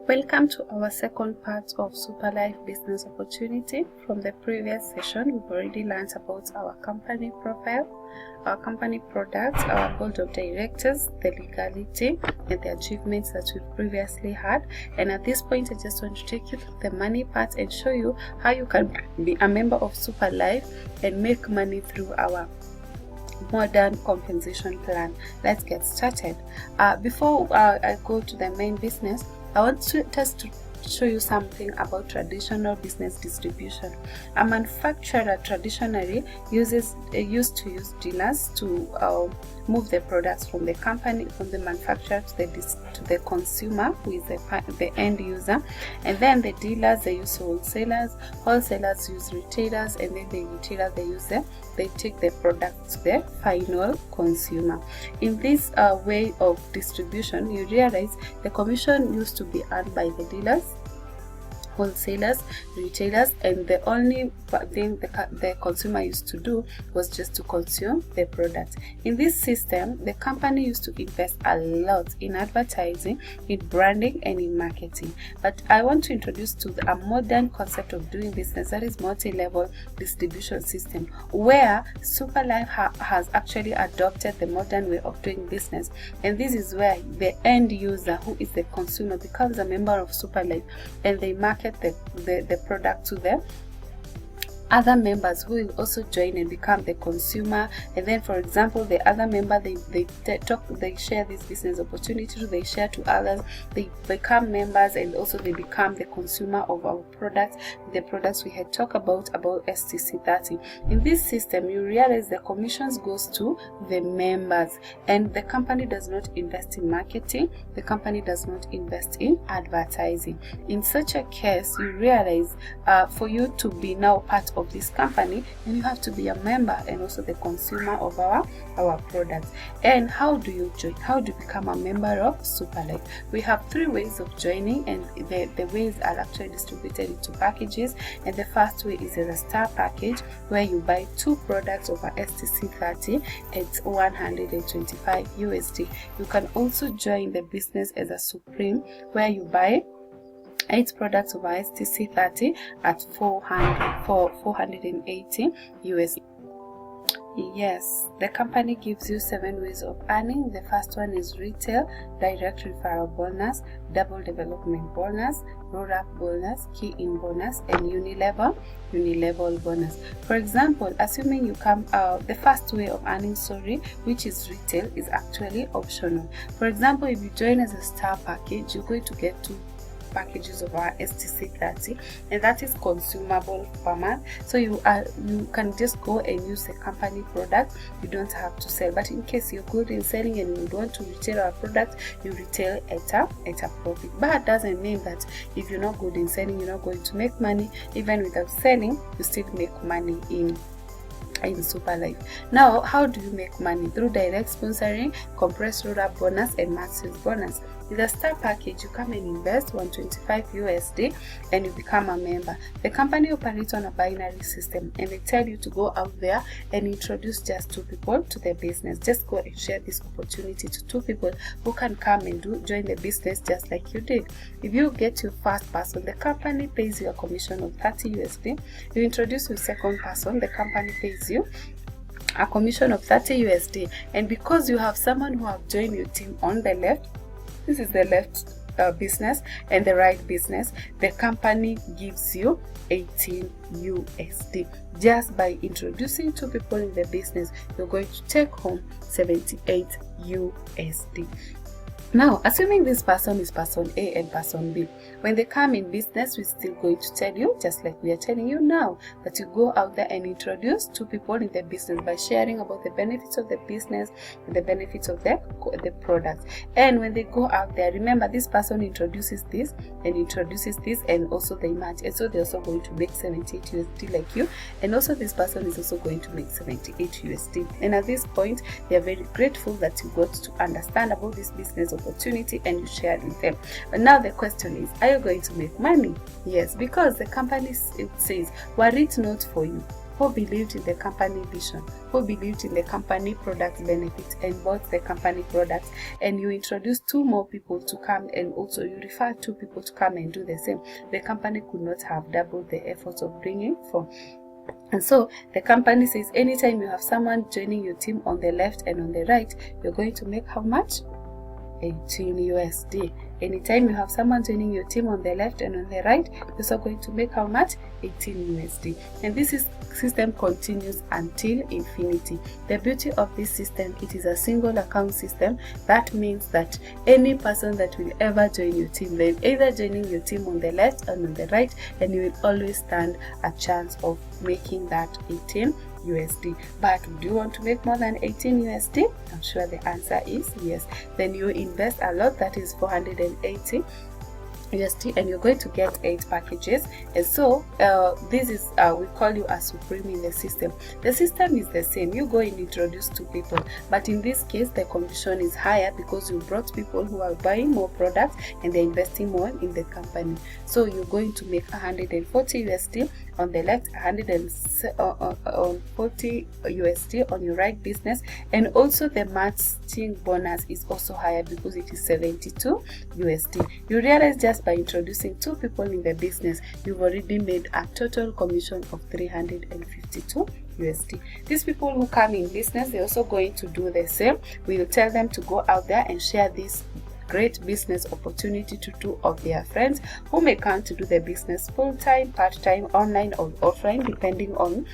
Welcome to our second part of Superlife Business Opportunity. From the previous session, we've already learned about our company profile, our company products, our board of directors, the legality, and the achievements that we've previously had. And at this point, I just want to take you through the money part and show you how you can be a member of Superlife and make money through our modern compensation plan. Let's get started. Before I go to the main business, I want to show you something about traditional business distribution. A manufacturer traditionally used to use dealers to move the products from the company, from the manufacturer to the consumer, who is the end user. And then the dealers, they use wholesalers use retailers, and then the retailers, they take the product to the final consumer. In this way of distribution, you realize the commission used to be earned by the dealers, wholesalers, retailers, and the only thing the consumer used to do was just to consume the product. In this system, the company used to invest a lot in advertising, in branding, and in marketing. But I want to introduce to a modern concept of doing business, that is multi-level distribution system, where Superlife has actually adopted the modern way of doing business. And this is where the end user, who is the consumer, becomes a member of Superlife, and they market the product to them. Other members who will also join and become the consumer, and then, for example, the other member, they share this business opportunity, they share to others, they become members, and also they become the consumer of our products, the products we had talked about STC 30. In this system, you realize the commissions goes to the members, and the company does not invest in marketing, the company does not invest in advertising. In such a case, you realize for you to be now part of this company, and you have to be a member and also the consumer of our products. And how do you join? How do you become a member of Superlife? We have 3 ways of joining, and the ways are actually distributed into packages. And the first way is a star package, where you buy 2 products of our STC 30 at 125 USD. You can also join the business as a Supreme, where you buy 8 products of STC 30 at 480 USD. Yes, the company gives you 7 ways of earning. The first one is retail, direct referral bonus, double development bonus, roll-up bonus, key-in bonus, and unilevel bonus. For example, assuming you come the first way of earning, which is retail, is actually optional. For example, if you join as a star package, you're going to get 2 packages of our STC 30, and that is consumable per month. So you can just go and use the company product. You don't have to sell. But in case you're good in selling and you want to retail our product, you retail at a profit. But it doesn't mean that if you're not good in selling, you're not going to make money. Even without selling, you still make money in Superlife. Now, how do you make money? Through direct sponsoring, compressed roll-up bonus, and massive bonus. With a star package, you come and invest 125 USD and you become a member. The company operates on a binary system, and they tell you to go out there and introduce just 2 people to the business. Just go and share this opportunity to 2 people who can come and join the business just like you did. If you get your first person, the company pays you a commission of 30 USD. You introduce your second person, the company pays you a commission of 30 USD. And because you have someone who have joined your team on the left, this is the left business, and the right business, the company gives you 18 USD. Just by introducing 2 people in the business, you're going to take home 78 USD. Now, assuming this person is person A and person B, when they come in business, we're still going to tell you, just like we are telling you now, that you go out there and introduce 2 people in the business by sharing about the benefits of the business and the benefits of the products. And when they go out there, remember, this person introduces this and introduces this, and also they match, and so they're also going to make 78 USD like you, and also this person is also going to make 78 USD. And at this point, they are very grateful that you got to understand about this business opportunity and you shared with them. But now the question is, are you going to make money? Yes, because the company says, were it not for you, who believed in the company vision, who believed in the company product benefits and bought the company products, and you introduce 2 more people to come, and also you refer 2 people to come and do the same, the company could not have doubled the efforts of bringing 4. And so the company says anytime you have someone joining your team on the left and on the right, you're going to make how much? 18 USD. Anytime you have someone joining your team on the left and on the right, you're also going to make how much? 18 USD. And this system continues until infinity. The beauty of this system, it is a single account system. That means that any person that will ever join your team, they're either joining your team on the left and on the right, and you will always stand a chance of making that 18 USD. But do you want to make more than 18 USD? I'm sure the answer is yes. Then you invest a lot, that is 480 USD, and you're going to get 8 packages. And so this is we call you a supreme in the system. The system is the same. You go and introduce 2 people, but in this case the commission is higher because you brought people who are buying more products and they're investing more in the company. So you're going to make 140 USD on the left, 140 USD on your right business, and also the matching bonus is also higher because it is 72 USD. You realize just by introducing 2 people in the business, you've already made a total commission of 352 USD. These people who come in business, they're also going to do the same. We'll tell them to go out there and share this great business opportunity to 2 of their friends who may come to do the business full-time, part-time, online or offline, depending on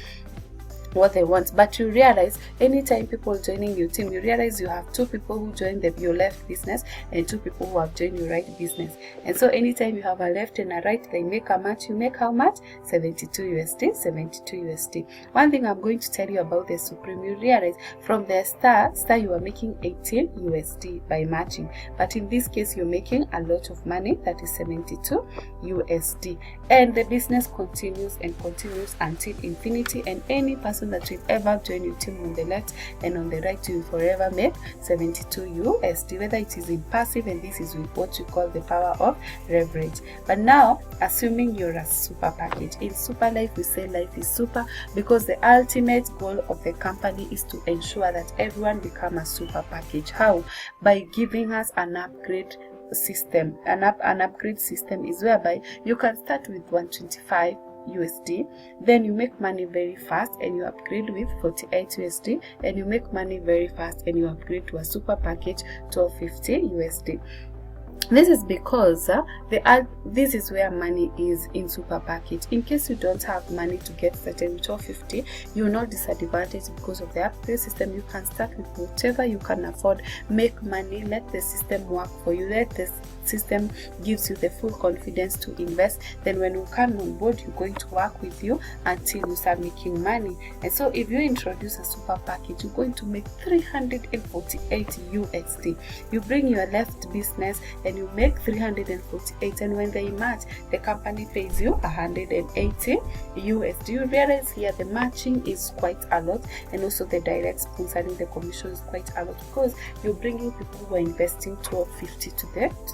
what they want. But you realize anytime people joining your team, you realize you have 2 people who join your left business and 2 people who have joined your right business. And so anytime you have a left and a right, they make a match. You make how much? 72 USD, 72 USD. One thing I'm going to tell you about the Supreme, you realize from the star you are making 18 USD by matching, but in this case you're making a lot of money, that is 72 USD, and the business continues and continues until infinity. And any person that will ever join your team on the left and on the right, you will forever make 72 USD, whether it is in passive, and this is with what you call the power of leverage. But now, assuming you're a super package, in Super Life we say life is super because the ultimate goal of the company is to ensure that everyone become a super package. How? By giving us an upgrade system. An upgrade system is whereby you can start with 125 USD, then you make money very fast and you upgrade with 48 USD, and you make money very fast and you upgrade to a super package 1250 USD. This is because this is where money is in super package. In case you don't have money to get started with 1250, you're not disadvantaged because of the upgrade system. You can start with whatever you can afford, make money, let the system work for you, let the system gives you the full confidence to invest. Then when you come on board, you're going to work with you until you start making money. And so if you introduce a super package, you're going to make 348 USD. You bring your left business and you make 348, and when they match, the company pays you 180 USD. You realize here the matching is quite a lot, and also the direct sponsoring, the commission is quite a lot, because you're bringing people who are investing 1250 to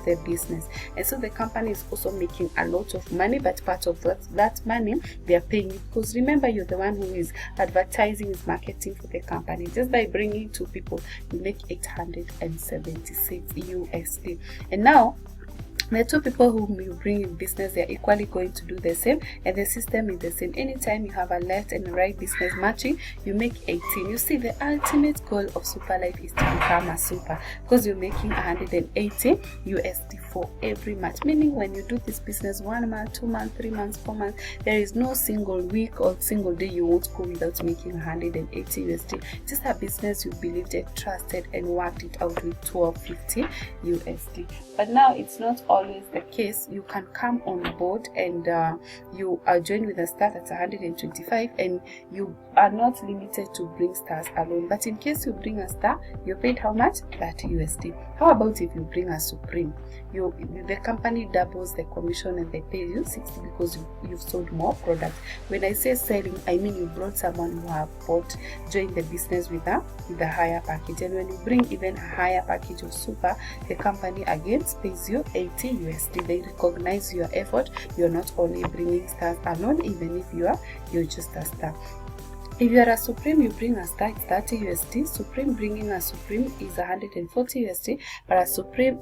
the business. And so the company is also making a lot of money, but part of that money they are paying you, because remember, you're the one who is advertising, is marketing for the company. Just by bringing 2 people, you make 876 USD. And now the 2 people whom you bring in business, they are equally going to do the same, and the system is the same. Anytime you have a left and a right business matching, you make 18. You see, the ultimate goal of Super Life is to become a super, because you're making 180 USD for every match. Meaning when you do this business 1 month, 2 months, 3 months, 4 months, there is no single week or single day you won't go without making 180 USD. Just a business you believed it, trusted, and worked it out with 1250 USD. But now it's not always the case. You can come on board and you are joined with a start at 125, and you are not limited to bring stars alone. But in case you bring a star, you're paid how much? 30 USD. How about if you bring a supreme? The company doubles the commission and they pay you 60 because you've sold more products. When I say selling, I mean you brought someone who have joined the business with a higher package. And when you bring even a higher package of super, the company again pays you 80 USD. They recognize your effort. You're not only bringing stars alone, even if you're just a star. If you are a Supreme, you bring a star, it's 30 USD. Supreme bringing a Supreme is 140 USD. But a Supreme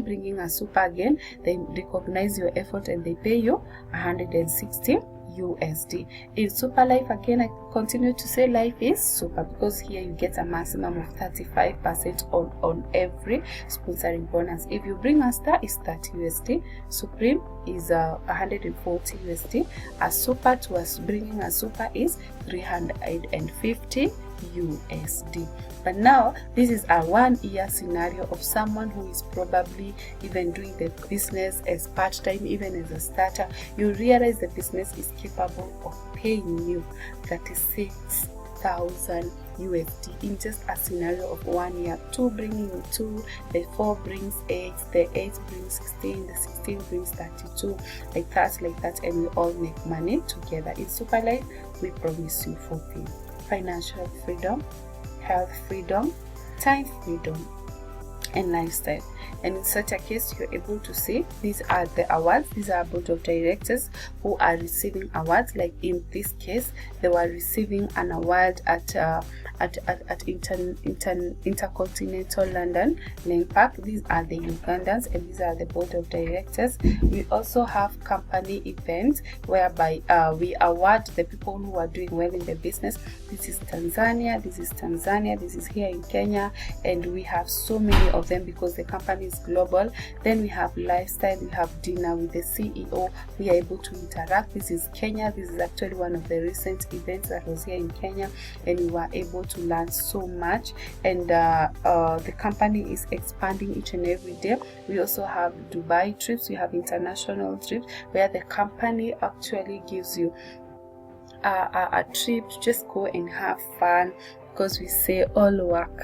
bringing a Super again, they recognize your effort and they pay you 160 USD. In Super Life, again, I continue to say life is super, because here you get a maximum of 35% on every sponsoring bonus. If you bring a star, it's 30 USD. Supreme is 140 USD. A super to us bringing a super is 350 USD. But now this is a 1 year scenario of someone who is probably even doing the business as part-time, even as a starter. You realize the business is capable of paying you 36,000 USD in just a scenario of 1 year. 2 bringing you 2, the 4 brings 8, the 8 brings 16, the 16 brings 32, like that, and we all make money together. In Super Life, we promise you 4 things: financial freedom, health freedom, time freedom, and lifestyle. And in such a case, you're able to see these are the awards. These are board of directors who are receiving awards. Like in this case, they were receiving an award at Intercontinental London Lane Park. These are the Ugandans, and these are the board of directors. We also have company events whereby we award the people who are doing well in the business. This is Tanzania, this is Tanzania, this is here in Kenya, and we have so many of them because the company is global. Then we have lifestyle, we have dinner with the CEO. We are able to interact. This is Kenya. This is actually one of the recent events that was here in Kenya, and we were able to learn so much. And the company is expanding each and every day. We also have Dubai trips. We have international trips where the company actually gives you a trip to just go and have fun, because we say all work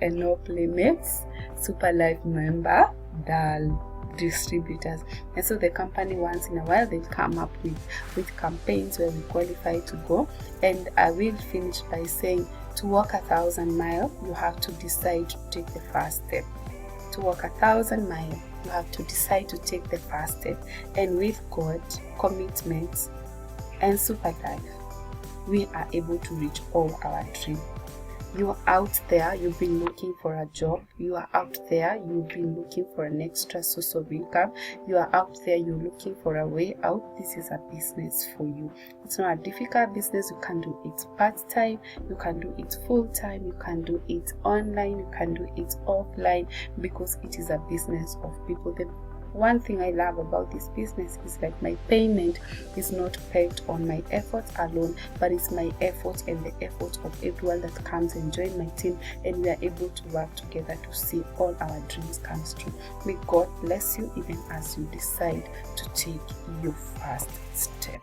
and no playmates. Super Life member, DAL distributors. And so the company, once in a while, they'll come up with campaigns where we qualify to go. And I will finish by saying, to walk 1,000 miles, you have to decide to take the first step. To walk 1,000 miles, you have to decide to take the first step. And with God, commitment, and Super Life, we are able to reach all our dreams. You are out there, you've been looking for a job. You are out there, you've been looking for an extra source of income. You are out there, you're looking for a way out. This is a business for you. It's not a difficult business. You can do it part-time, you can do it full-time, you can do it online, you can do it offline, because it is a business of people. The one thing I love about this business is that my payment is not pegged on my effort alone, but it's my effort and the effort of everyone that comes and join my team, and we are able to work together to see all our dreams come true. May God bless you even as you decide to take your first step.